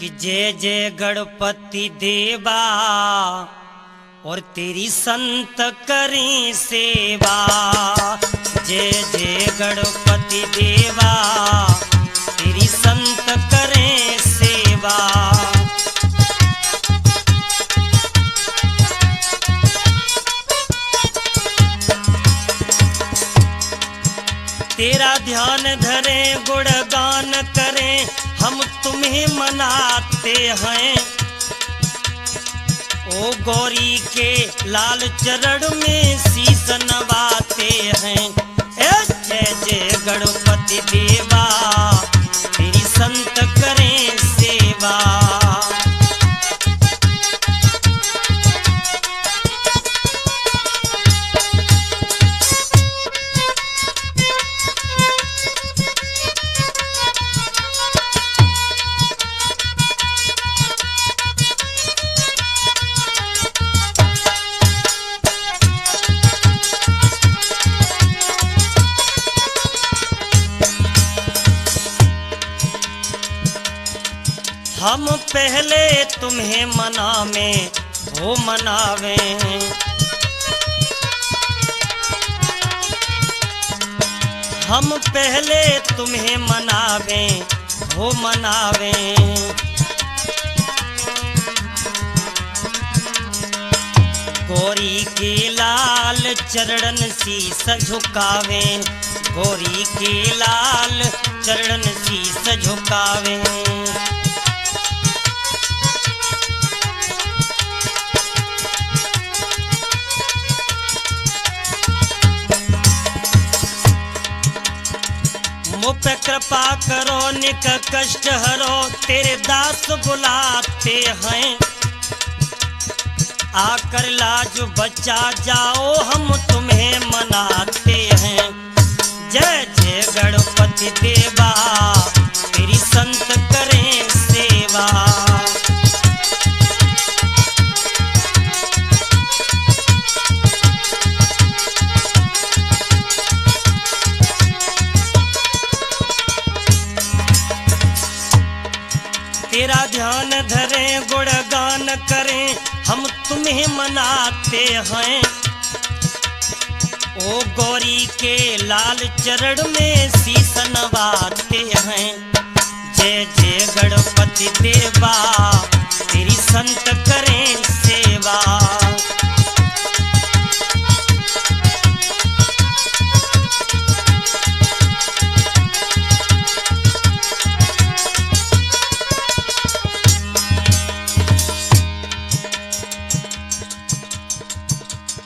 कि जय जय गणपति देवा और तेरी संत करें सेवा। जय जय गणपति देवा तेरी संत करें सेवा। तेरा ध्यान धरें गुणगान करें हम तुम्हें मनाते हैं। ओ गौरी के लाल चरण में शीश नवाते हैं। जय जय गणपति देवा तेरी संत करें सेवा। हम पहले तुम्हें मनावें वो मनावें। हम पहले तुम्हें मनावें वो मनावें। गौरी के लाल चरण शीस झुकावें। गौरी के लाल चरण शीस झुकावें। मुझ पे कृपा करो निक कष्ट हरो तेरे दास बुलाते हैं। आकर लाज बचा जाओ हम तुम्हें मनाते हैं। जय जय गणपति देवा तेरी संत करें सेवा। तेरा ध्यान धरें गुणगान करें हम तुम्हें मनाते हैं। ओ गौरी के लाल चरण में शीश नवाते हैं। जय जय गणपति देवा तेरी संत करें सेवा।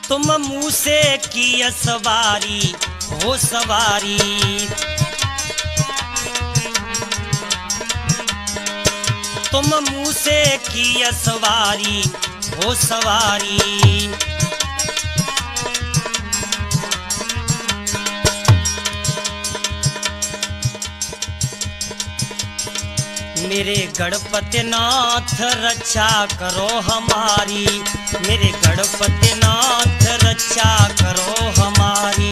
तुम मुँह से किया सवारी हो सवारी। तुम मुँह से किया सवारी हो सवारी। मेरे गणपति नाथ रक्षा करो हमारी। मेरे गणपति नाथ रक्षा करो हमारी।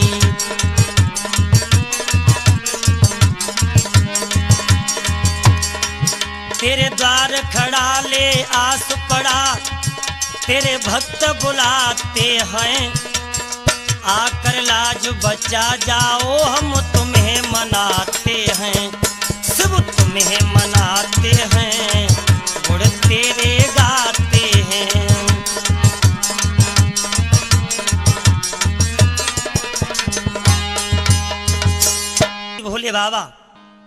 तेरे द्वार खड़ा ले आस पड़ा तेरे भक्त बुलाते हैं। आकर लाज बचा जाओ हम तुम्हें मनाते हैं। सब तुम्हें मनाते हैं गुण तेरे गाते हैं। भोले बाबा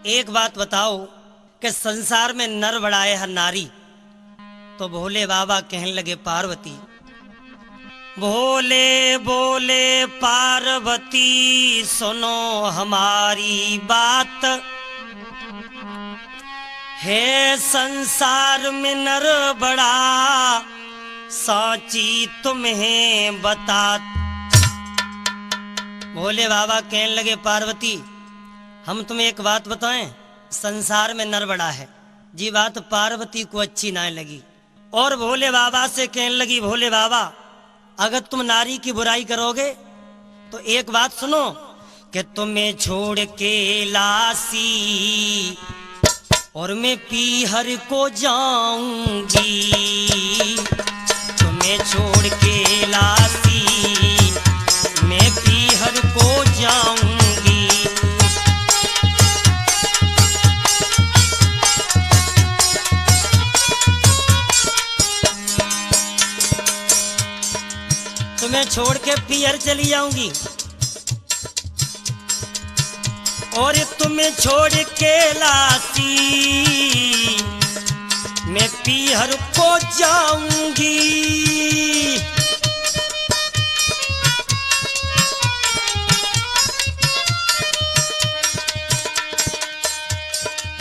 एक बात बताओ कि संसार में नर बड़ा है नारी। तो भोले बाबा कहने लगे पार्वती। भोले बोले पार्वती सुनो हमारी बात। है संसार में नर बड़ा साची तुम्हें बता। भोले बाबा कहने लगे पार्वती हम तुम्हें एक बात बताएं संसार में नर बड़ा है। जी बात पार्वती को अच्छी ना लगी और भोले बाबा से कहने लगी भोले बाबा अगर तुम नारी की बुराई करोगे तो एक बात सुनो कि तुम्हें छोड़ के लासी और मैं पीहर को जाऊंगी, तुम्हें छोड़ के लासी मैं पीहर को जाऊंगी। तुम्हें छोड़ के पीहर चली जाऊंगी और तुम्हें छोड़ के लासी मैं पीहर को जाऊंगी।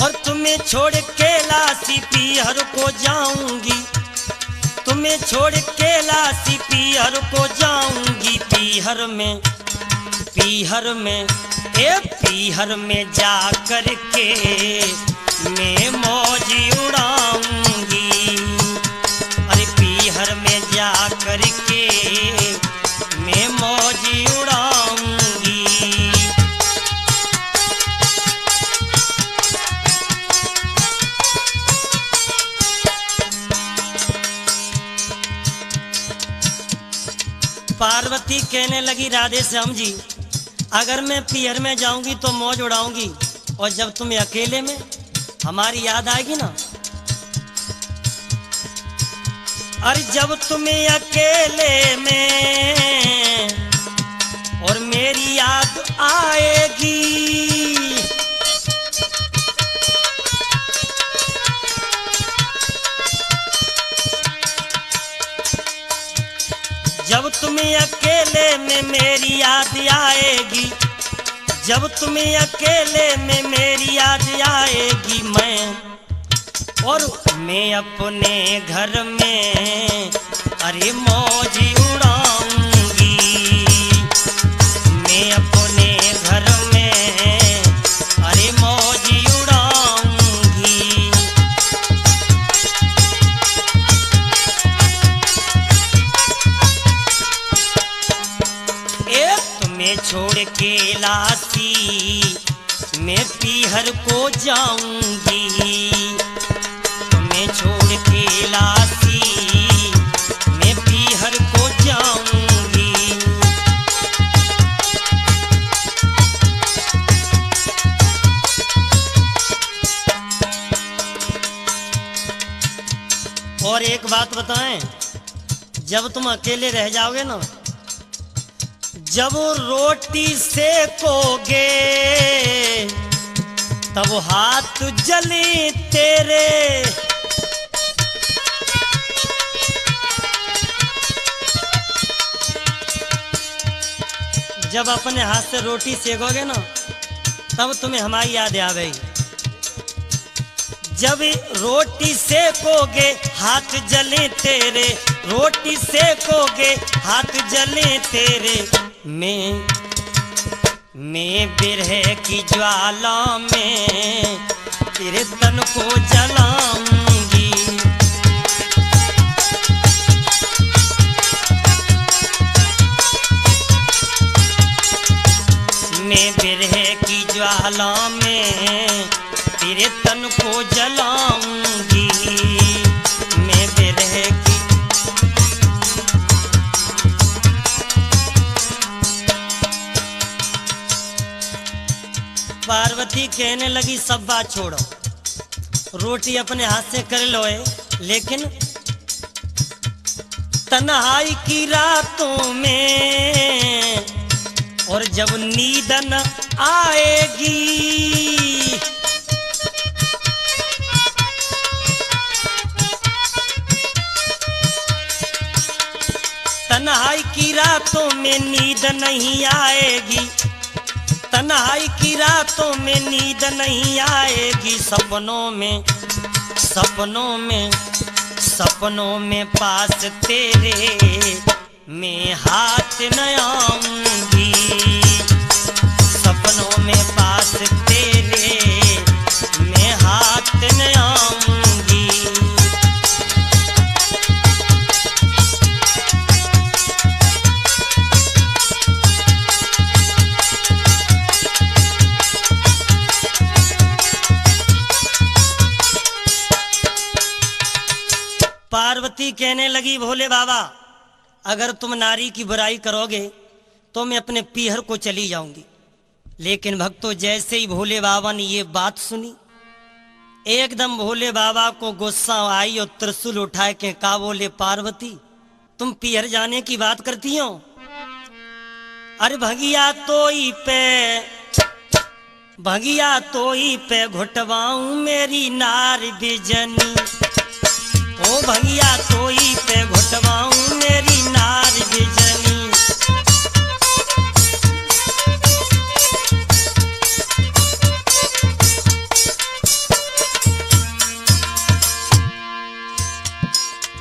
और तुम्हें छोड़ के लासी पीहर को जाऊंगी, तुम्हें छोड़ के लासी पीहर को जाऊंगी। पीहर में जा कर के मैं मौज उड़ाऊंगी। अरे पीहर में जा कर के मैं मौज उड़ाऊंगी। पार्वती कहने लगी राधे श्याम जी, अगर मैं पीहर में जाऊंगी तो मौज उड़ाऊंगी, और जब तुम्हें अकेले में हमारी याद आएगी ना, अरे जब तुम्हें अकेले में और मेरी याद आएगी, जब तुम्हें अकेले में मेरी याद आएगी, जब तुम्हें अकेले में मेरी याद आएगी, मैं अपने घर में अरे मौज उड़ाऊंगी। मैं अपने घर में अरे मौज उड़ाऊंगी। तुम्हें छोड़ के लासी मैं पीहर को जाऊंगी, तुम्हें छोड़ के लासी मैं पीहर को जाऊंगी। और एक बात बताएं, जब तुम अकेले रह जाओगे ना, जब रोटी सेकोगे तब हाथ जले तेरे, जब अपने हाथ से रोटी सेकोगे ना तब तुम्हें हमारी याद आवेगी। जब रोटी सेकोगे हाथ जले तेरे, रोटी सेकोगे हाथ जले तेरे, मैं बिरह की ज्वाला में तेरे तन को जलाऊंगी। मैं बिरह की ज्वाला में तेरे तन को जलाऊंगी। मैं बिरह की पार्वती कहने लगी सब बात छोड़ो, रोटी अपने हाथ से कर लो, लेकिन तन्हाई की रातों में और जब नींद न आएगी, तन्हाई की रातों में नींद नहीं आएगी, तन्हाई की रातों में नींद नहीं आएगी। सपनों में पास तेरे मैं हाथ न आऊंगी। सपनों में पास तेरे मैं हाथ न आऊंगी। पार्वती कहने लगी भोले बाबा अगर तुम नारी की बुराई करोगे तो मैं अपने पीहर को चली जाऊंगी। लेकिन भक्तों जैसे ही भोले बाबा ने ये बात सुनी एकदम भोले बाबा को गुस्सा आई और त्रिशूल उठाए के कहा बोले पार्वती तुम पीहर जाने की बात करती हो। अरे भगिया तोई पे घुटवाऊं मेरी नार बिजनी। ओ भगिया तोई पे घुटवाऊं मेरी नार बिजनी।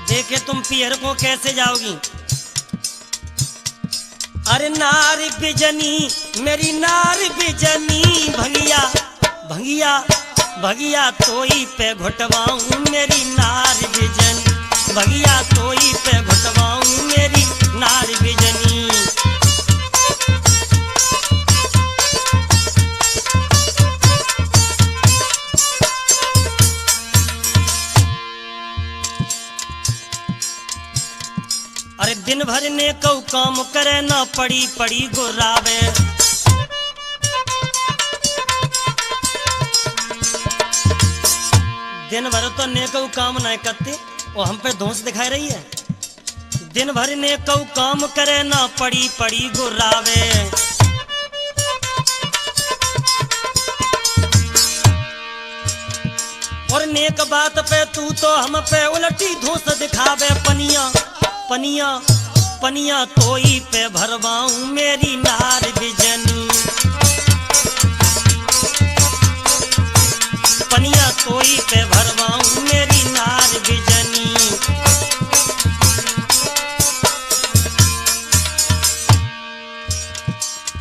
देखे तुम पीहर को कैसे जाओगी। अरे नार बिजनी मेरी नार बिजनी भगिया तोई पे घुटवाऊं मेरी नार बिजनी। भगिया तोई पे घुटवाऊं मेरी नार बिजनी। अरे दिन भर ने कऊ काम करे ना पड़ी पड़ी गुर्रावे। दिन भर तो ने कऊ काम नहीं करते और हम पे दोष दिखाई रही है। दिन भर ने कऊ काम करे ना पड़ी पड़ी गुर्रावे। और नेक बात पे तू तो हम पे उलटी धोस दिखावे। पनिया तोई पे भरवाऊं मेरी नार बिजनी। पनिया तोई पे भरवाऊं मेरी नार बिजनी।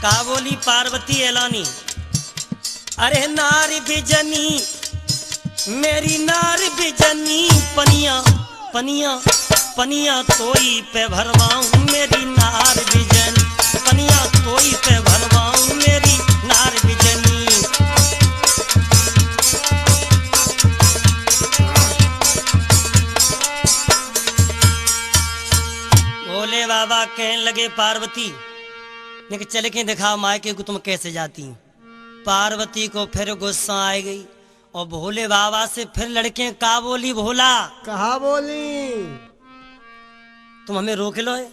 का बोली पार्वती एलानी अरे नार बिजनी मेरी नार बिजनी। पनिया तोई पे भरवाऊं मेरी नार बिजनी। पनिया तोई पे भरवाऊं मेरी नार बिजनी। भोले बाबा कहने लगे पार्वती लेकिन चल के दिखाओ मायके को तुम कैसे जाती हो। पार्वती को फिर गुस्सा आ गई और भोले बाबा से फिर लड़के का बोली भोला कहा बोली तुम हमें रोक लो है।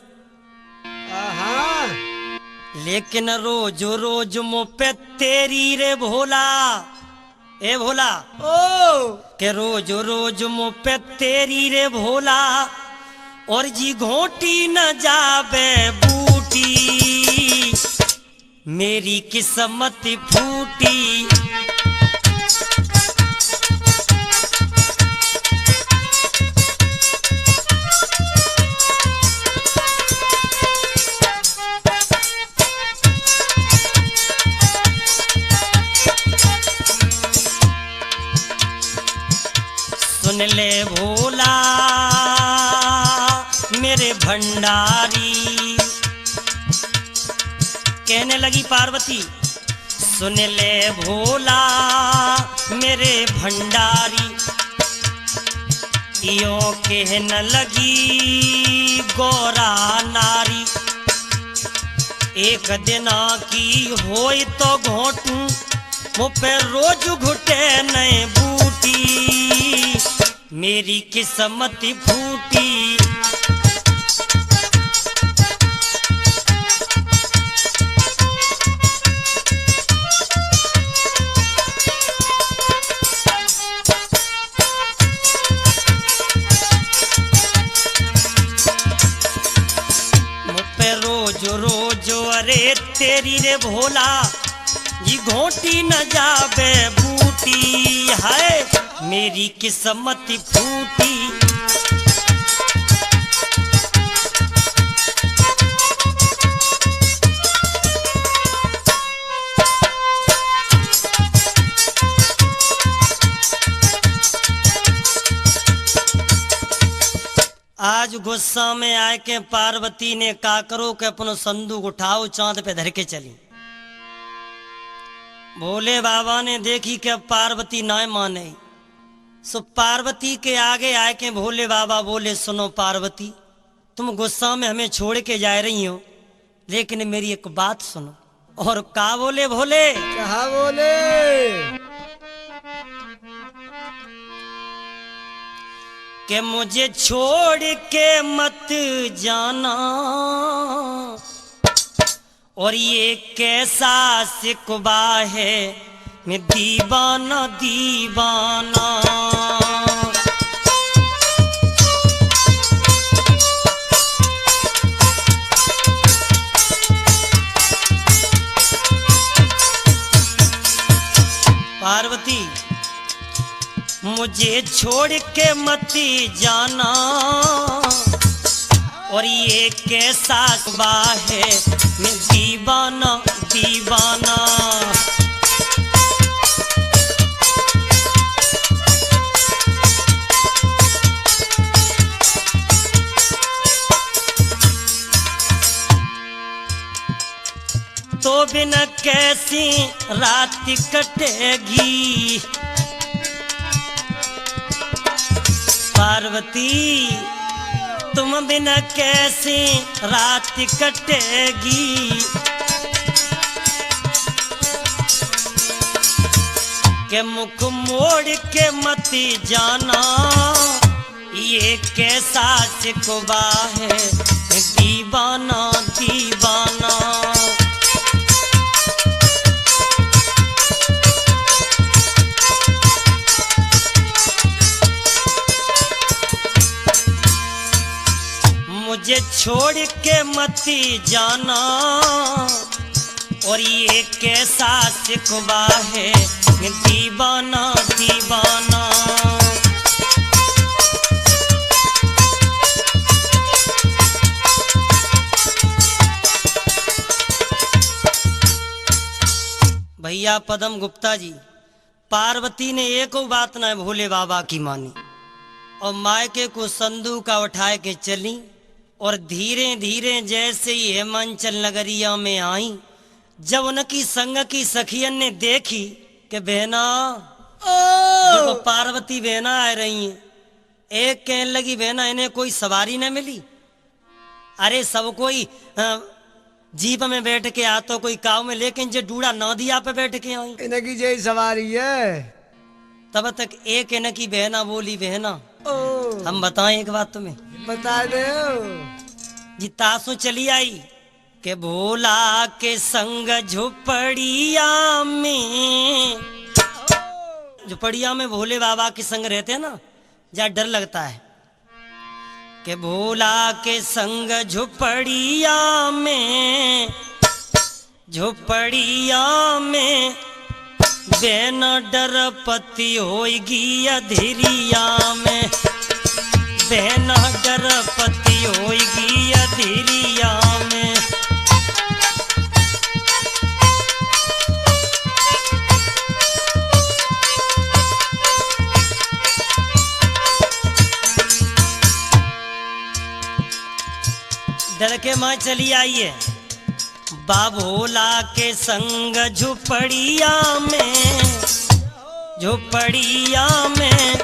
लेकिन रोज मुँह पे तेरी रे भोला ए भोला ओ के रोज मुँह पे तेरी रे भोला। और जी घोटी न जाबे बूटी मेरी किस्मत फूटी। सुन ले भोला मेरे भंडारी कहने लगी पार्वती सुन ले भोला मेरे भंडारी। यो कहने लगी गोरा नारी एक दिना की होई तो घोटू मुँह पे रोज घुटे नए बूटी मेरी किस्मत फूटी। रोज अरे तेरी रे भोला ये घोटी न जाबे बूटी है मेरी किस्मत फूटी। आज गुस्सा में आए के पार्वती ने का करो के अपनो संदूक उठाओ चांद पे धर के चली। भोले बाबा ने देखी कि पार्वती ना माने सो पार्वती के आगे आए के भोले बाबा बोले, सुनो पार्वती, तुम गुस्सा में हमें छोड़ के जा रही हो, लेकिन मेरी एक बात सुनो। और का बोले भोले? कहा बोले? कि मुझे छोड़ के मत जाना, और ये कैसा सिकवा है, मैं दीवाना दीवाना। पार्वती, मुझे छोड़ के मत जाना, और ये कैसा सिकवा है, मैं दीवाना दीवाना। तो बिना कैसी रात कटेगी पार्वती, तुम बिना कैसी रात कटेगी। के मुख मोड़ के मत जाना, ये कैसा सिकवा है, दीवाना दीवाना। मुझे छोड़ के मत जाना, और ये कैसा सिकवा है, दीवाना दीवाना। भैया पदम गुप्ता जी, पार्वती ने एक बात न भोले बाबा की मानी, और मायके को संदूका उठाए के चली, और धीरे धीरे जैसे ही हेमांचल नगरिया में आई, जब उनकी संग की सखियन ने देखी कि बहना, देखो पार्वती बहना आ रही हैं। एक कहने लगी, बहना इन्हें कोई सवारी न मिली? अरे सब कोई जीप में बैठ के आ, तो कोई काव में, लेकिन जो डूड़ा नदिया पे बैठ के आई, इनकी जय सवारी है। तब तक एक इनकी बहना बोली, बहना हम बताएं एक बात तुम्हें, बता दे। जी तासु चली आई के भोला के संग झोपड़िया में, झोपड़िया में भोले बाबा के संग रहते हैं ना, जहाँ डर लगता है। के भोला के संग झोपड़िया में, झोपड़िया में बेन डरपति होएगी अधीरिया में, बेन डरपति होएगी अधीरिया में। डर के माँ चली आई है। बाभोला के संग झुपड़िया में, झुपड़िया में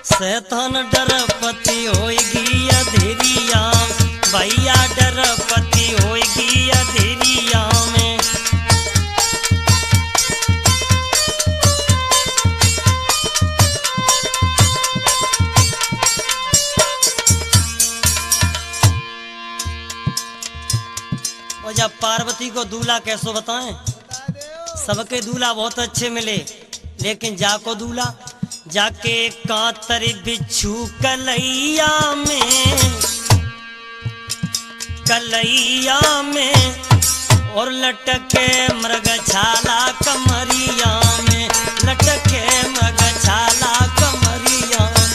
शैतान डरपति होएगी अधीरिया, भैया डरपति होएगी अधीरिया में। और जब पार्वती को दूल्हा कैसो बताएं, सबके दूल्हा बहुत अच्छे मिले, लेकिन जाको दूल्हा जाके कांतर बिच्छू कलैया में, कलैया में और लटके मृगछाला कमरिया में, लटके मृगछाला कमरिया में।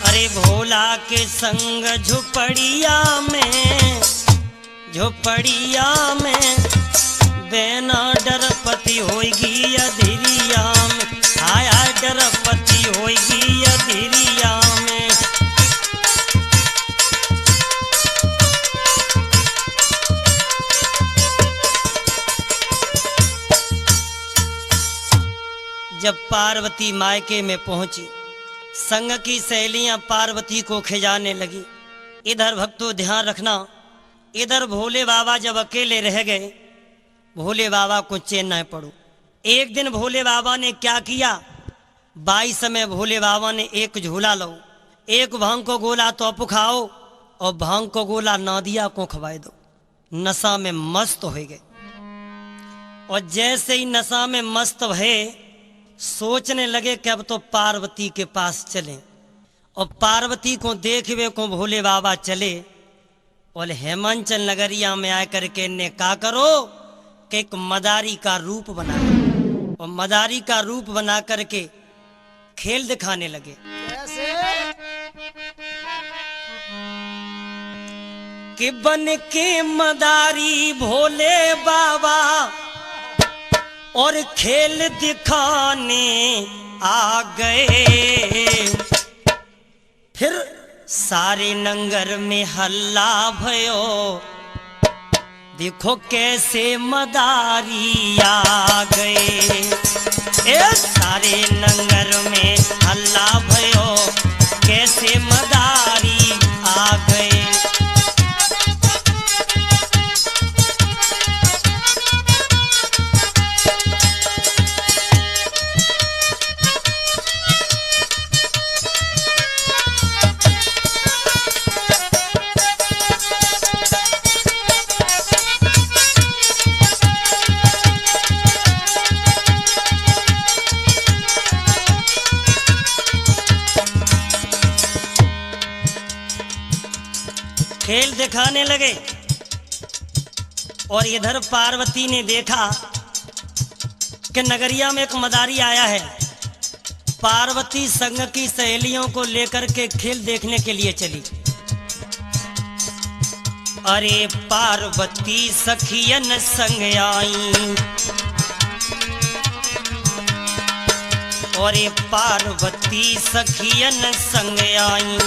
अरे भोला के संग झुपड़िया में, झुपड़िया में बेना डरपति होएगी अधीरिया में, आया डरपति होएगी अधीरिया में। जब पार्वती मायके में पहुंची, संग की सहेलियां पार्वती को खिजाने लगी। इधर भक्तों ध्यान रखना, इधर भोले बाबा जब अकेले रह गए, भोले बाबा को चैन न पड़ो। एक दिन भोले बाबा ने क्या किया, 22 में भोले बाबा ने एक झूला लो, एक भांग को गोला तो अप खाओ और भांग को गोला नादिया को खवाए दो। नशा में मस्त हो गए और जैसे ही नशा में मस्त भये सोचने लगे कि अब तो पार्वती के पास चलें। और पार्वती को देखवे को भोले बाबा चले और हेमंचल नगरिया में आकर के ने का करो कि एक मदारी का रूप बनाया और मदारी का रूप बना करके खेल दिखाने लगे। कैसे? कि बन के मदारी भोले बाबा और खेल दिखाने आ गए। फिर सारे नंगर में हल्ला भयो, देखो कैसे मदारी आ गए। सारे नंगर में हल्ला भयो, कैसे मदारी आ गए। खेल दिखाने लगे और इधर पार्वती ने देखा कि नगरिया में एक मदारी आया है। पार्वती संग की सहेलियों को लेकर के खेल देखने के लिए चली। अरे पार्वती सखियन संग आई, और पार्वती सखियन संग आई,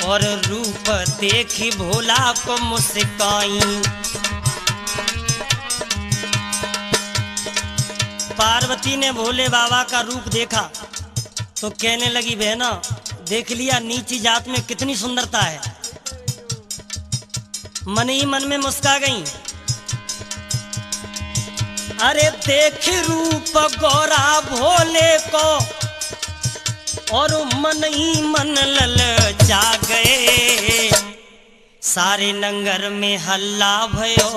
और रूप देखी भोला को मुस्काई। पार्वती ने भोले बाबा का रूप देखा तो कहने लगी, बहना देख लिया नीची जात में कितनी सुंदरता है। मन ही मन में मुस्का गई। अरे देख रूप गोरा भोले को और मन ही मन ललचा गए। सारे नंगर में हल्ला भयो,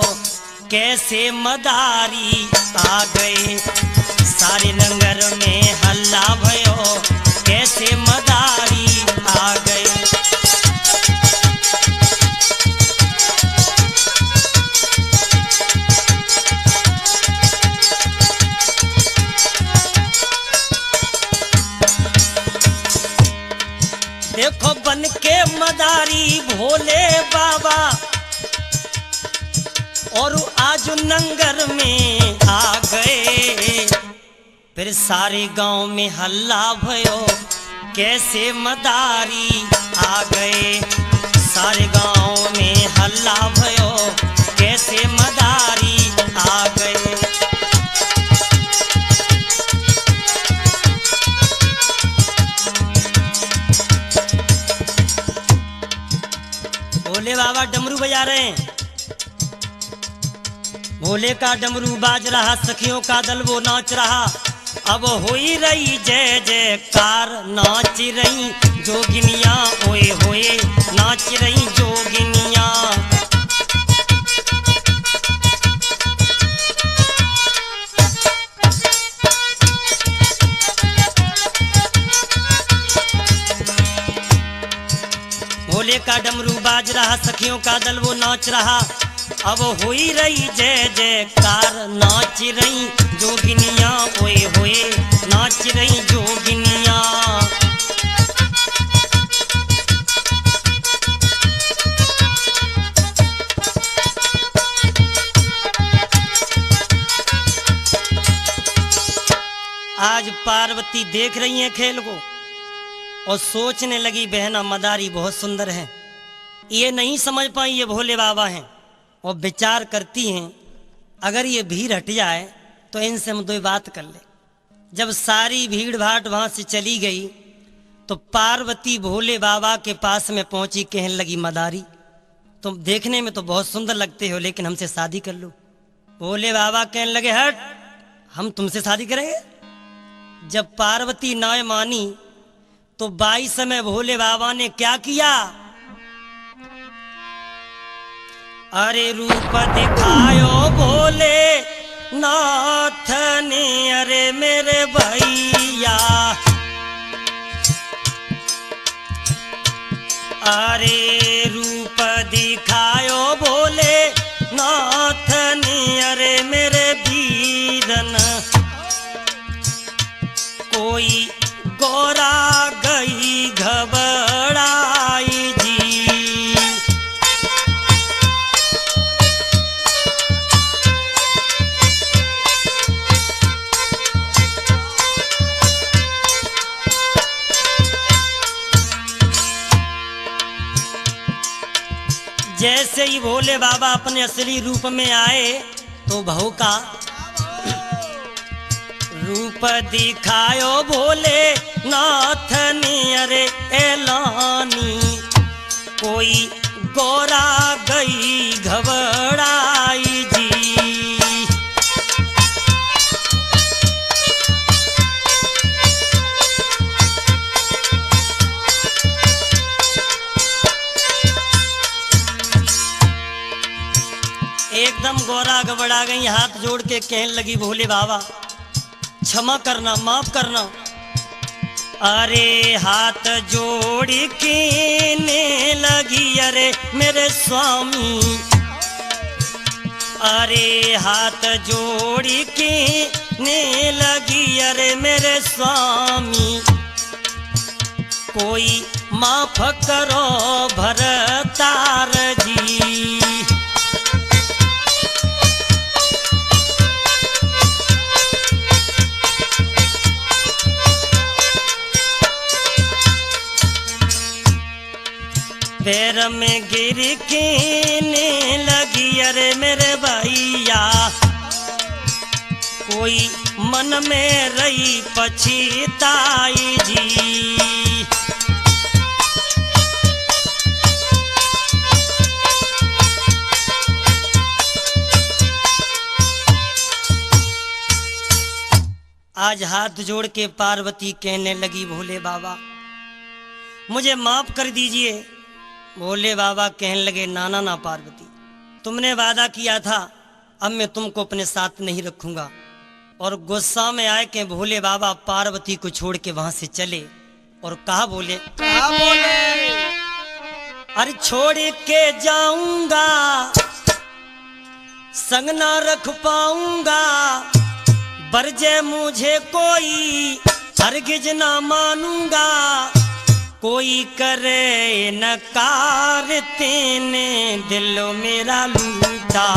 कैसे मदारी आ गए। सारे नंगर में हल्ला भयो, कैसे मदारी आ गए। देखो बन के मदारी भोले बाबा और आज नंगर में आ गए। फिर सारे गांव में हल्ला भयो, कैसे मदारी आ गए। सारे गांव में हल्ला भयो, कैसे मदारी आ गए। भोले बाबा डमरू बजा रहे हैं। भोले का डमरू बाज रहा, सखियों का दल वो नाच रहा। अब होई रही जय जयकार, नाच रही जोगिनिया ओए होए, नाच रही जोगिनिया। भोले का डमरू बाज रहा, सखियों का दल वो नाच रहा। अब हुई रही जय जयकार, नाच रही जोगिनिया ओए होए, नाच रही जोगिनिया। आज पार्वती देख रही हैं खेल को और सोचने लगी, बहना मदारी बहुत सुंदर है। ये नहीं समझ पाई ये भोले बाबा हैं और विचार करती हैं अगर ये भीड़ हट जाए तो इनसे हम दो बात कर ले। जब सारी भीड़ भाड़ वहां से चली गई तो पार्वती भोले बाबा के पास में पहुंची, कहने लगी मदारी तुम देखने में तो बहुत सुंदर लगते हो, लेकिन हमसे शादी कर लो। भोले बाबा कहने लगे हट, हम तुमसे शादी करेंगे। जब पार्वती ना मानी तो 22 में भोले बाबा ने क्या किया, अरे रूप दिखायो भोले नाथ ने, अरे मेरे भैया, अरे रूप दिखायो भोले नाथ ने, अरे मेरे वीरन, कोई गोरा गई घबराई जी। जैसे ही भोले बाबा अपने असली रूप में आए तो भौका, रूप दिखायो भोले नाथ ने, अरे एलानी, कोई गोरा गई घबराई जी। एकदम गोरा घबरा गई, हाथ जोड़ के कहने लगी भोले बाबा क्षमा करना, माफ करना। अरे हाथ जोड़ के ने लगी, अरे मेरे स्वामी, अरे हाथ जोड़ के ने लगी, अरे मेरे स्वामी, कोई माफ करो भरतार जी। पैर में गिर के ने लगी, अरे मेरे भैया, कोई मन में रही पछताई जी। आज हाथ जोड़ के पार्वती कहने लगी भोले बाबा मुझे माफ कर दीजिए। भोले बाबा कहने लगे नाना ना पार्वती, तुमने वादा किया था, अब मैं तुमको अपने साथ नहीं रखूंगा। और गुस्सा में आए के भोले बाबा पार्वती को छोड़ के वहां से चले और कहा बोले, अरे छोड़ के जाऊंगा संग ना रख पाऊंगा, बरजे मुझे कोई हरगिज ना मानूंगा, कोई करे नकार तेने दिलो मेरा लूटा।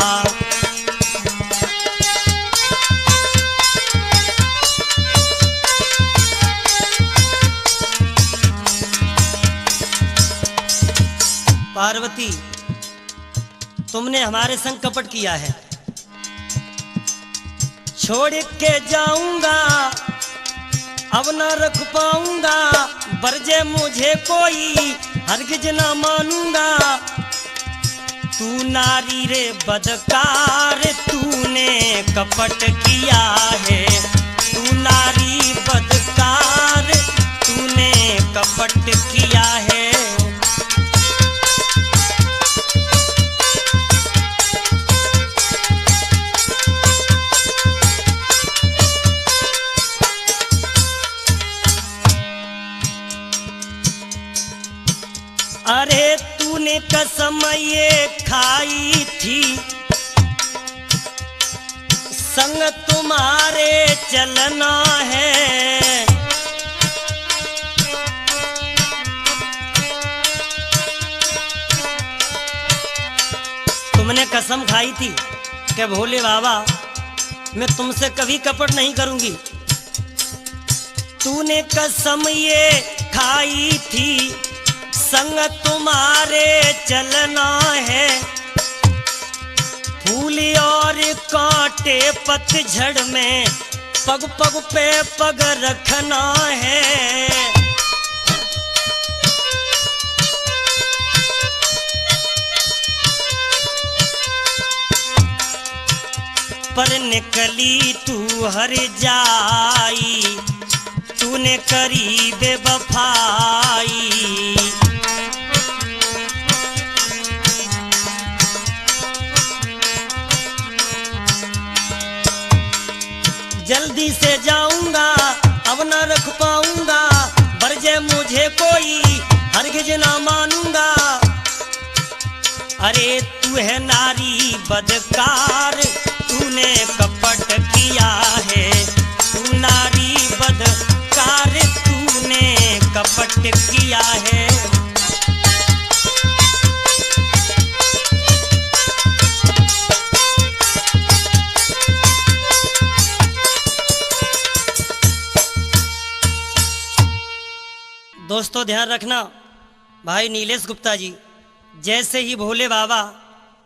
पार्वती तुमने हमारे संग कपट किया है, छोड़ के जाऊंगा अब न रख पाऊंगा, बरजे मुझे कोई हरगिज ना मानूंगा, तू नारी रे बदकार तूने कपट किया है, तू नारी बदकार तूने कपट किया है। अरे तूने कसम ये खाई थी, संग तुम्हारे चलना है, तुमने कसम खाई थी कि भोले बाबा मैं तुमसे कभी कपट नहीं करूंगी। तूने कसम ये खाई थी, संग तुम्हारे चलना है, फूल और कांटे पतझड़ में पग पग पे पग रखना है। पर निकली तू हर जाई, तूने करी बेवफाई। जल्दी से जाऊंगा अब न रख पाऊंगा, बरजे मुझे कोई हरगिज ना मानूंगा। अरे तू है नारी बदकार, तूने कपट किया है। तू नारी बदकार, तूने कपट किया है। दोस्तों ध्यान रखना, भाई नीलेश गुप्ता जी जैसे ही भोले बाबा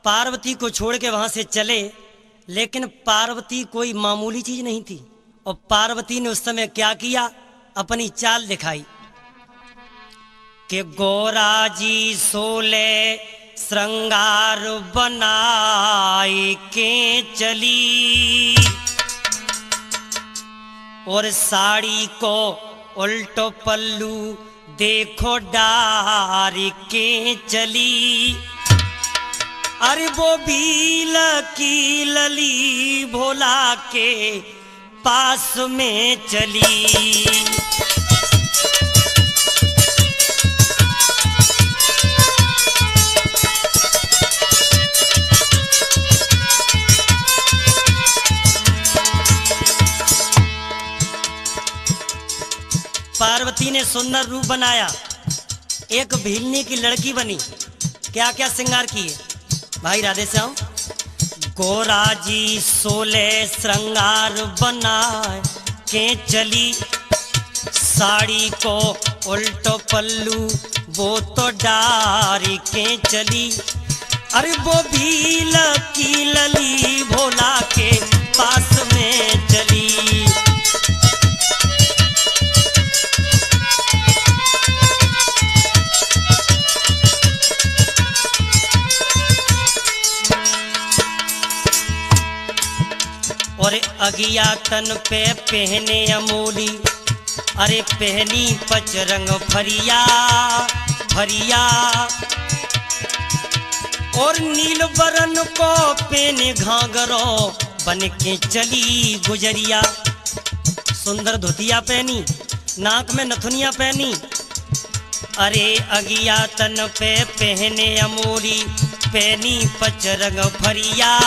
पार्वती को छोड़ के वहां से चले, लेकिन पार्वती कोई मामूली चीज नहीं थी। और पार्वती ने उस समय क्या किया, अपनी चाल दिखाई कि गोरा जी सोले श्रृंगार बनाई के चली, और साड़ी को उल्टो पल्लू देखो डार के चली। अरे वो भील की लली भोला के पास में चली। पार्वती ने सुंदर रूप बनाया, एक भीलनी की लड़की बनी। क्या क्या श्रृंगार किए भाई, राधे श्याम। गोरा जी सोले श्रृंगार बना के चली, साड़ी को उल्टो पल्लू वो तो डारी के चली। अरे वो भील की लली भोला के पास में चली। और अगिया तन पे पहने अमोली, अरे पहनी पचरंग फरिया फरिया। और नील बरन को पहने घाघरो बन के चली गुजरिया। सुंदर धोतिया पहनी, नाक में नथुनिया पहनी। अरे अगिया तन पे पहने अमोली, पहनी पचरंग फरिया।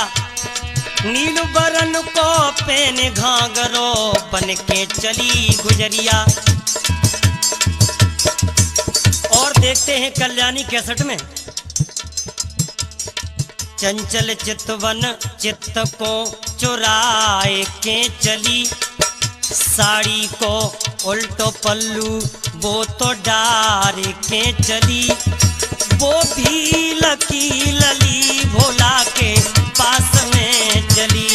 नील बरन को पहने घाघरो बन के चली गुजरिया। और देखते हैं कल्याणी कैसेट में, चंचल चितवन चित्त को चुराए के चली, साड़ी को उल्टो पल्लू वो तो डार के चली। वो भी लकी लली भोला के पास में चली।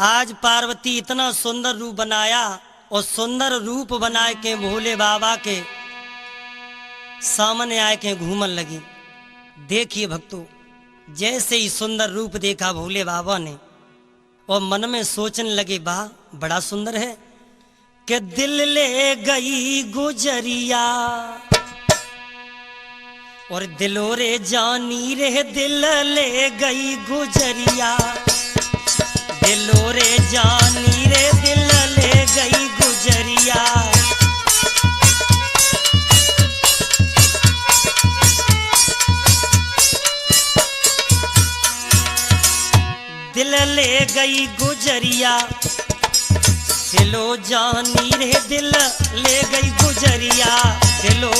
आज पार्वती इतना सुंदर रूप बनाया, और सुंदर रूप बनाए के भोले बाबा के सामने आए के घूमन लगी। देखिए भक्तों, जैसे ही सुंदर रूप देखा भोले बाबा ने, और मन में सोचने लगे, वाह बड़ा सुंदर है, कि दिल ले गई गुजरिया। और दिलो रे जानी रे दिल ले गई गुजरिया। दिलो रे जानी रे दिल ले गई गुजरिया। दिल ले गई गुजरिया, दिलो जानी रे दिल ले गई गुजरिया। दिलो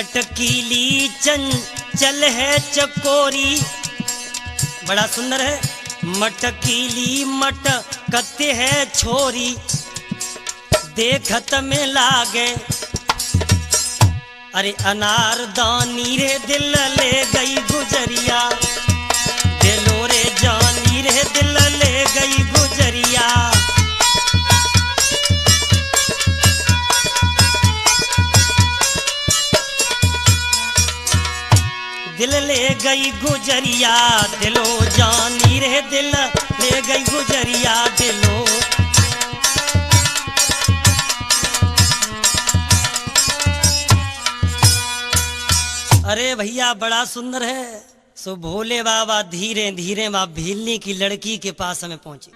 चटकीली चंचल है चकोरी, बड़ा सुंदर है। मटकीली मटकते है छोरी, देखत में लागे अरे अनारदानी रे दिल ले गई गुजरिया, दिलो रे जानी रे दिल ले गई गुजरिया। दिल ले गई गुजरिया, दिलो जानी रे दिल ले गई गुजरिया, दिलो। अरे भैया बड़ा सुंदर है। सो भोले बाबा धीरे धीरे माँ भीलनी की लड़की के पास हमें पहुंचे।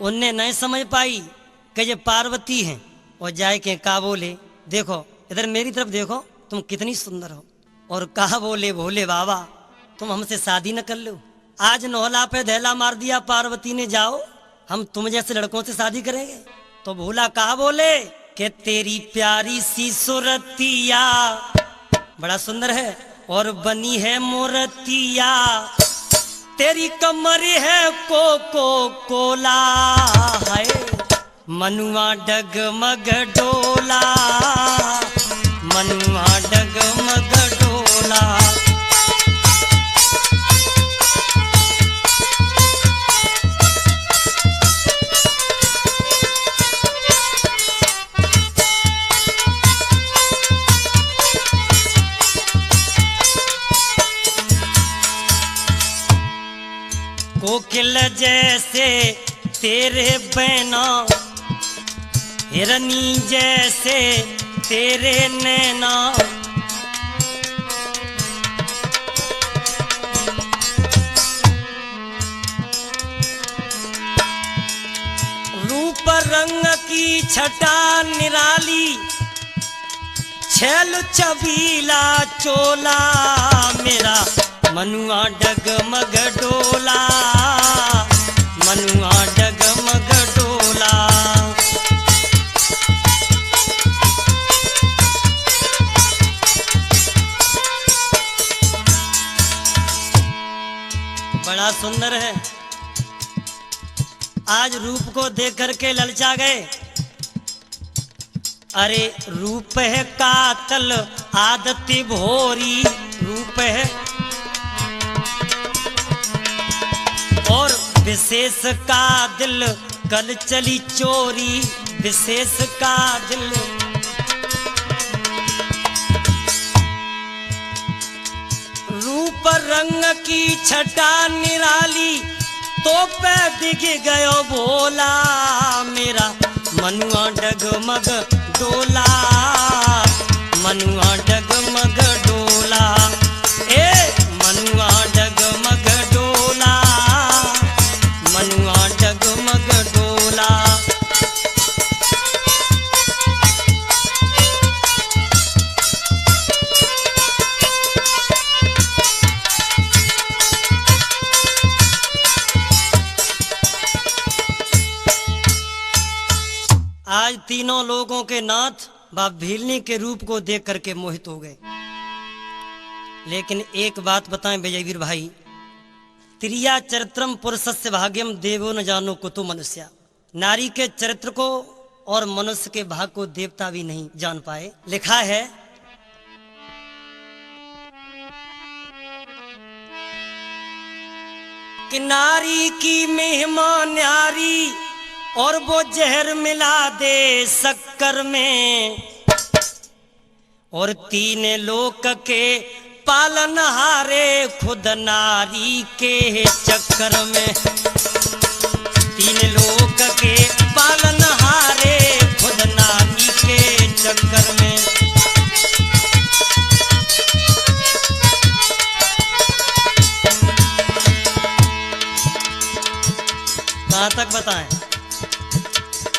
उनने नहीं समझ पाई कि ये पार्वती हैं और जाए के का बोले, देखो इधर मेरी तरफ देखो, तुम कितनी सुंदर हो। और कहा बोले भोले बाबा तुम हमसे शादी न कर लो। आज नौला पे धैला मार दिया पार्वती ने, जाओ हम तुम जैसे लड़कों से शादी करेंगे। तो भोला कहा बोले कि तेरी प्यारी सी सुरतिया बड़ा सुंदर है और बनी है मूर्तिया, तेरी कमर है कोको कोला है, मनुआ डगमग डोला, मनुआ डगमग डोला। कोकिल जैसे तेरे बैना, हिरनी जैसे तेरे नैना, रूप रंग की छटा निराली, छैल छबीला चोला, मेरा मनुआ डगमग डोला, मनुआ डगमग डोला। बड़ा सुंदर है। आज रूप को देख करके ललचा गए। अरे रूप है कातल आदती भोरी, रूप है और विशेष का दिल कल चली चोरी, विशेष का दिल। रूप रंग की छटा निराली, तो पे दिख गयो भोला, मेरा मनुआ डगमग डोला, मनुआ डगमग डोला, ए मनुआ डगमग डोला, मनुआ डगमग डोला। आज तीनों लोगों के नाथ बाप भीलनी के रूप को देख करके मोहित हो गए। लेकिन एक बात बताएं विजयवीर भाई, त्रिया चरित्रम पुरुषस्य भाग्यम देवो न जानो कुतो मनुष्या, नारी के चरित्र को और मनुष्य के भाग को देवता भी नहीं जान पाए। लिखा है कि नारी की मेहमान न्यारी और वो जहर मिला दे शक्कर में, और तीन लोक के पालनहारे खुद नारी के चक्कर में, तीन लोक के पालनहारे खुद नारी के चक्कर में। कहाँ तक बताएं?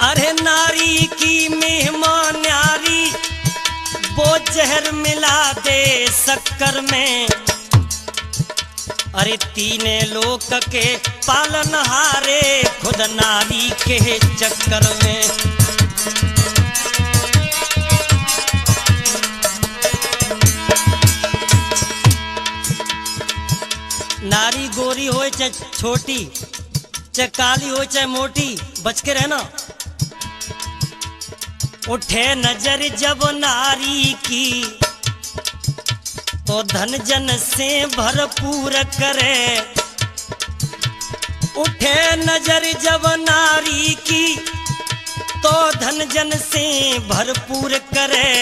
अरे नारी की मेहमान न्यारी वो जहर मिला दे शक्कर में, अरे तीन लोक के पालनहारे खुद नारी के चक्कर में। नारी गोरी हो चाहे छोटी, चाहे काली हो चाहे मोटी, बच के रहना। उठे नजर जब नारी की तो धन जन से भरपूर करे। उठे नजर जब नारी की तो धन जन से भरपूर करे।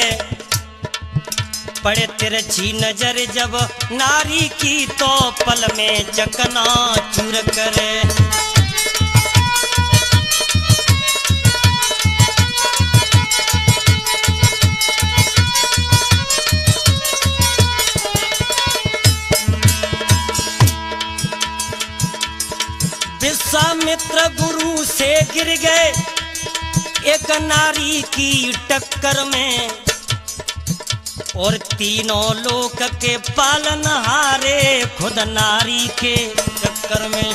पड़े तिरछी नजर जब नारी की तो पल में चकना चूर करे। विश्वामित्र गुरु से गिर गए एक नारी की टक्कर में, और तीनों लोक के पालनहारे खुद नारी के चक्कर में।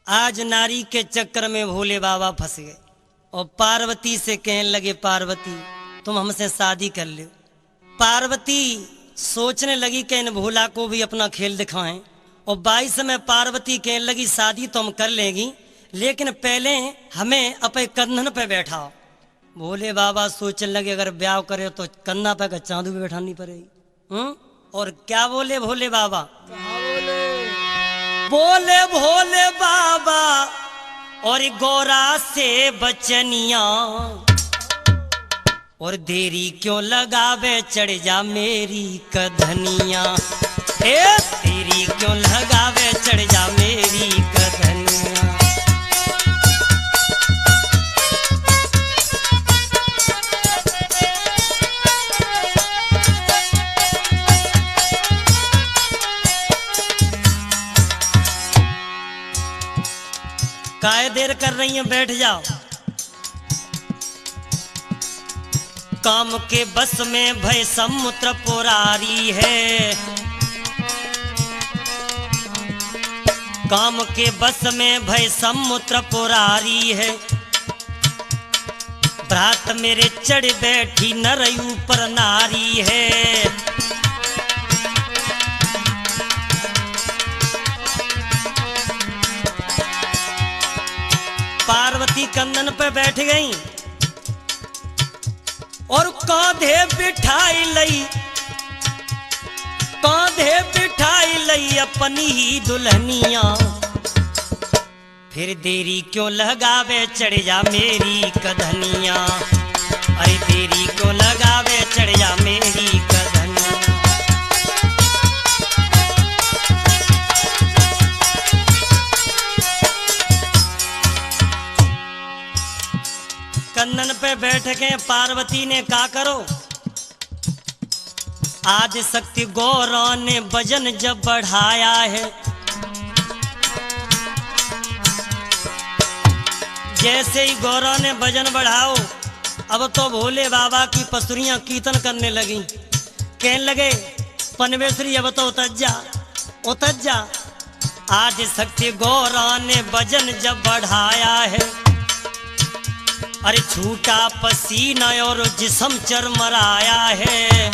आज नारी के चक्कर में भोले बाबा फंस गए और पार्वती से कहने लगे, पार्वती तुम हमसे शादी कर लो। पार्वती सोचने लगी कि इन भोला को भी अपना खेल दिखाएं, और 22 में पार्वती कहने लगी शादी तो हम कर लेंगी, लेकिन पहले हमें अपने कंधन पे बैठाओ। भोले बाबा सोचने लगे अगर ब्याह करे तो कंधा पे चांदू पे बैठानी पड़ेगी। और क्या बोले भोले बाबा? बोले भोले बाबा और गौरा से बचनिया, और देरी क्यों लगावे चढ़ जा मेरी कधनिया। ए देरी क्यों लगावे चढ़ जा मेरी कधनिया। काहे देर कर रही हैं, बैठ जाओ। काम के बस में भय समुद्र पुरारी है। काम के बस में भय समुद्र पुरारी है। भ्रात मेरे चढ़ बैठी नर ऊपर नारी है। पार्वती कंधन पे बैठ गई और कांधे बिठाई लई, कांधे बिठाई लई अपनी ही दुल्हनिया। फिर देरी क्यों लगावे चढ़ जा मेरी कधनिया। अरे देरी क्यों लगावे चढ़ जा मेरी कधनिया। कंधन पे बैठ के पार्वती ने कहा करो, आज शक्ति गौरा ने वजन जब बढ़ाया है। जैसे ही गौरा ने वजन बढ़ाओ, अब तो भोले बाबा की पसुरियां कीर्तन करने लगी। कहने लगे पनवेश्वरी अब तो उतर जा, उतर जा। आज शक्ति गौरा ने वजन जब बढ़ाया है। अरे छूटा पसीना और जिस्म चरमराया है।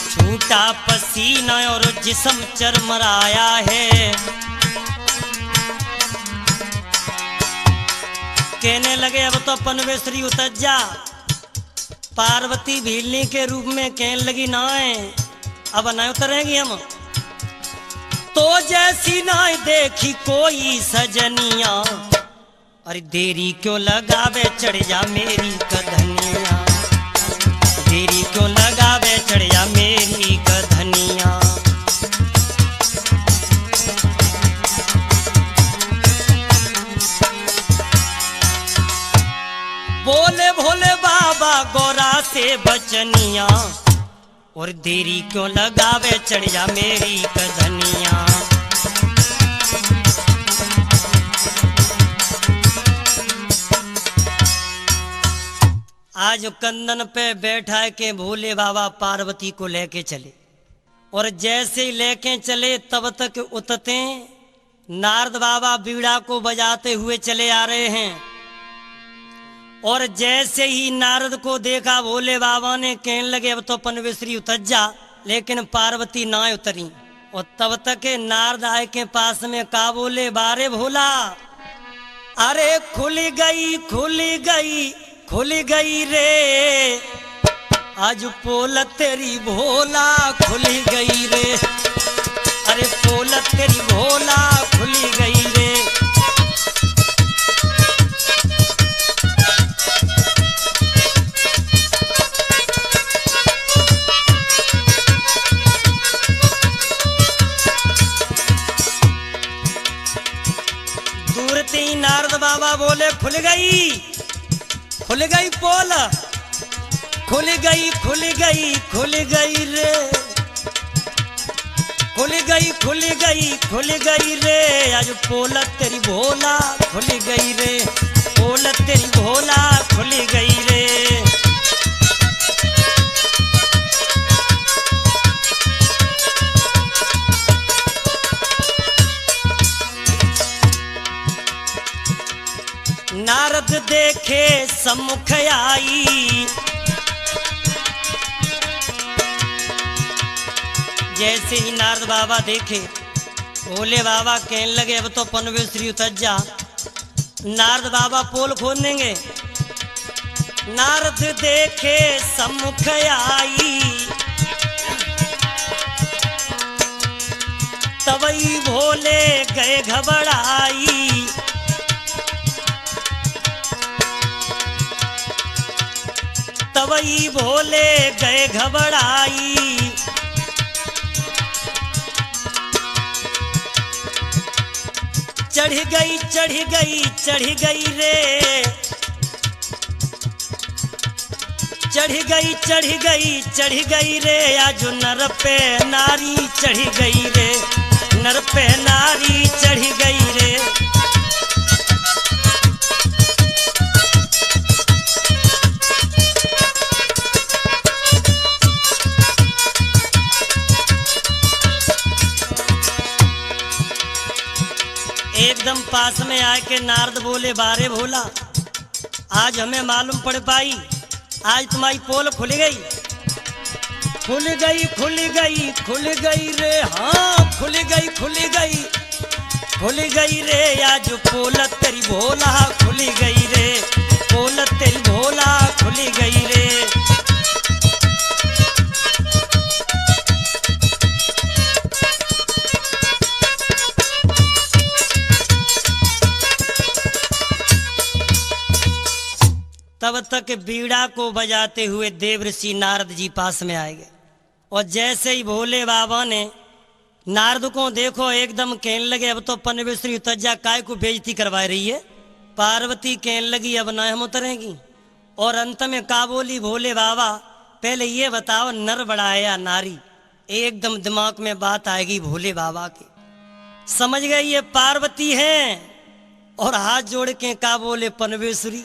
छूटा पसीना और जिस्म चरमराया है। कहने लगे अब तो पनवेश्वरी उतर जा। पार्वती भीलनी के रूप में कहने लगी ना है, अब न उतरेंगी हम तो जैसी ना देखी कोई सजनिया। अरे देरी क्यों लगावे चढ़ जा मेरी कधनिया। देरी क्यों लगावे चढ़ जा मेरी कधनिया। बोले भोले बाबा गौरा से बचनिया, और देरी क्यों लगावे चढ़ जा मेरी कधनिया। आज कंदन पे बैठा के भोले बाबा पार्वती को लेके चले, और जैसे ही लेके चले तब तक उतते नारद बाबा बीड़ा को बजाते हुए चले आ रहे हैं। और जैसे ही नारद को देखा भोले बाबा ने कहने लगे अब तो पनवेश्वरी उतर जा, लेकिन पार्वती ना उतरी। और तब तक नारद आए के पास में का बोले, बारे भोला, अरे खुल गई खुल गई खुल गई रे, आज पोल तेरी भोला खुल गई रे, अरे पोल तेरी भोला खुल गई रे। दूर ते ही नारद बाबा बोले खुल गई पोल, खुल गई खुल गई खुल गई रे, खुल गई खुल गई खुल गई रे, आज पोल तेरी भोला खुल गई रे, पोल तेरी भोला खुल गई रे। नारद देखे सम्मुख आई, जैसे ही नारद बाबा देखे भोले बाबा कहने लगे अब तो पनवेश्वरी उतर जा। नारद बाबा पोल खोल देंगे। नारद देखे सम्मुख आई, तबई भोले गए घबराई, तबई भोले गए घबराई। चढ़ गई चढ़ गई चढ़ गई रे, चढ़ गई चढ़ गई चढ़ गई रे, आज नर पे नारी चढ़ गई रे, नर पे नारी चढ़ गई रे। एकदम पास में आए के नारद बोले, बारे भोला, आज हमें मालूम पड़ पाई, आज तुम्हारी पोल खुल गई, खुल गई खुल गई खुल गई रे, हाँ खुल गई खुल गई खुल गई रे, आज पोल तेरी भोला खुल गई रे, पोल तेरी भोला खुल गई रे। तब तक बीड़ा को बजाते हुए देवऋषि नारद जी पास में आए गए, और जैसे ही भोले बाबा ने नारद को देखो एकदम कहने लगे अब तो पनवेश्वरी उतर जा, काय को बेइज्जती करवा रही है। पार्वती कहने लगी अब ना हम उतरेंगी। और अंत में का बोली भोले बाबा, पहले ये बताओ नर बड़ा है या नारी। एकदम दिमाग में बात आएगी भोले बाबा की, समझ गए ये पार्वती है। और हाथ जोड़ के का बोले, पनवेश्वरी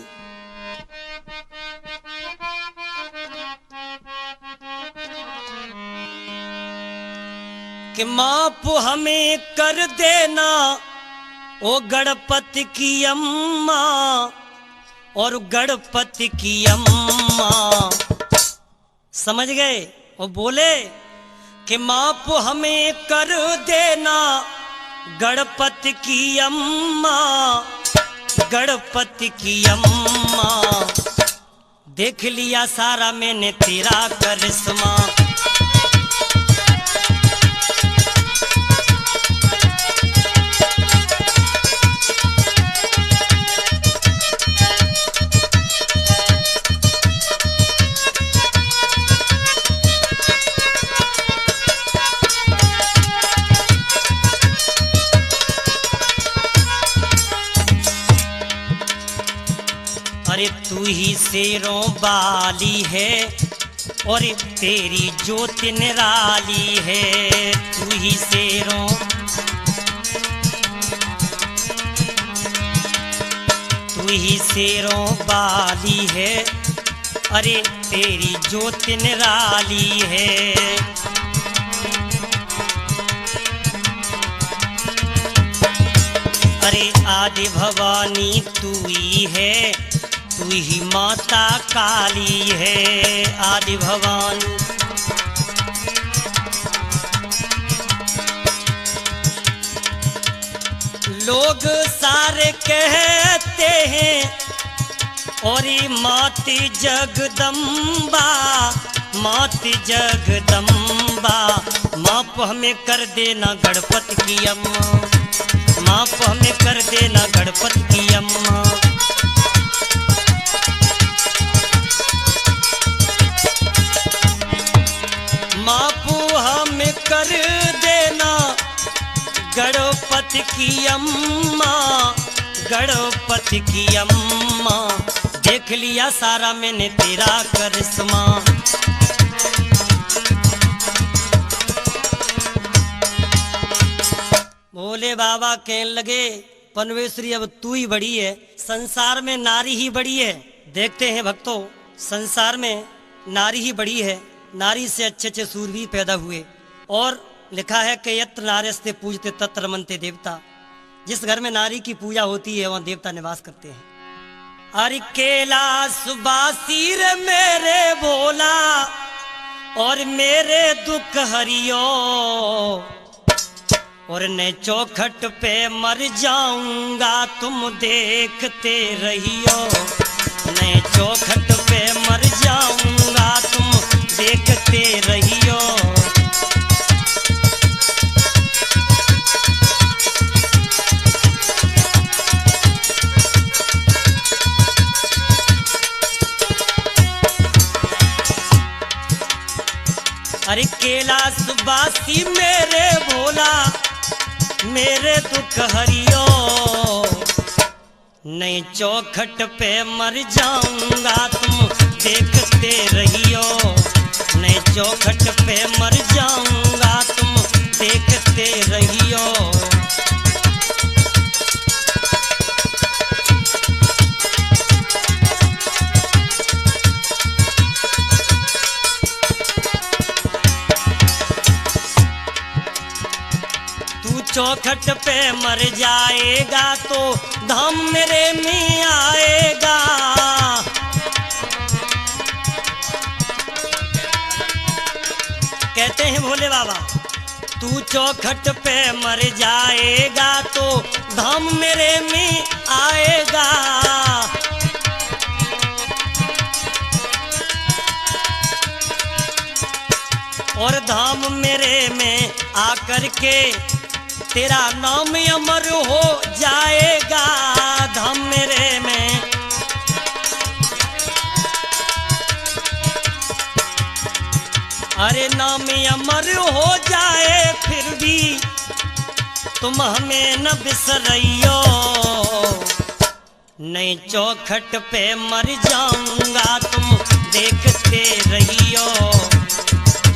कि माप हमें कर देना ओ गणपति की अम्मा, और गणपति की अम्मा, समझ गए। वो बोले कि माप हमें कर देना गणपति की अम्मा, गणपति की अम्मा, देख लिया सारा मैंने तेरा करिश्मा। अरे तू ही शेरों वाली है और तेरी ज्योति निराली है, तू ही शेरों, तू ही शेरों वाली है अरे तेरी ज्योत निराली है। अरे आदि भवानी तू ही है, तू ही माता काली है। आदि भवानी लोग सारे कहते हैं और माती जगदम्बा, माती जगदम्बा। माप हमें कर देना गणपति की अम्मा, माप हमें कर देना गणपति की अम्मा। माप हमें कर देना गणपति की अम्मा, गणपति की अम्मा। देख लिया सारा मैंने तेरा करिश्मा। भोले बाबा कहने लगे परमेश्वरी अब तू ही बड़ी है, संसार में नारी ही बड़ी है। देखते हैं भक्तों, संसार में नारी ही बड़ी है। नारी से अच्छे अच्छे सूरवीर पैदा हुए। और लिखा है कि यत्र नार्यस्ते पूजते तत्र रमन्ते देवता। जिस घर में नारी की पूजा होती है वहाँ देवता निवास करते हैं। अरे कैलाश वासी रे मेरे भोला और मेरे दुख हरियो, और मैं चौखट पे मर जाऊंगा तुम देखते रहियो। मैं चौखट पे मर जाऊंगा तुम देखते रहियो। अरे कैलाश वासी मेरे भोला मेरे दुख हरियो, नहीं चौखट पे मर जाऊंगा तुम देखते रहियो। नहीं चौखट पे मर जाऊंगा तुम देखते रहियो। चौखट पे मर जाएगा तो धाम मेरे में आएगा। कहते हैं भोले बाबा तू चौखट पे मर जाएगा तो धाम मेरे में आएगा। और धाम मेरे में आकर के तेरा नाम अमर हो जाएगा। धाम मेरे में अरे नाम अमर हो जाए फिर भी तुम हमें न बिसरइयो। नहीं चौखट पे मर जाऊंगा तुम देखते रहियो।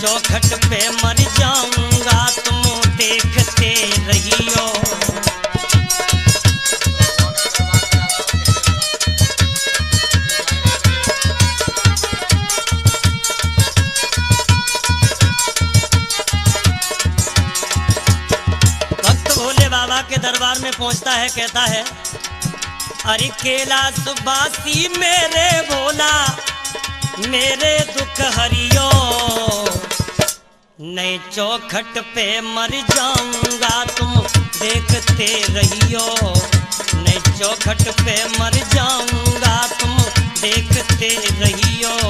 चौखट पे मर जाऊंगा तुम देखते रहियो। भक्त भोले बाबा के दरबार में पहुंचता है, कहता है अरे कैलाश वासी मेरे भोला मेरे दुख हरियो। नहीं चौखट पे मर जाऊंगा तुम देखते रहियो। नहीं चौखट पे मर जाऊंगा तुम देखते रहियो।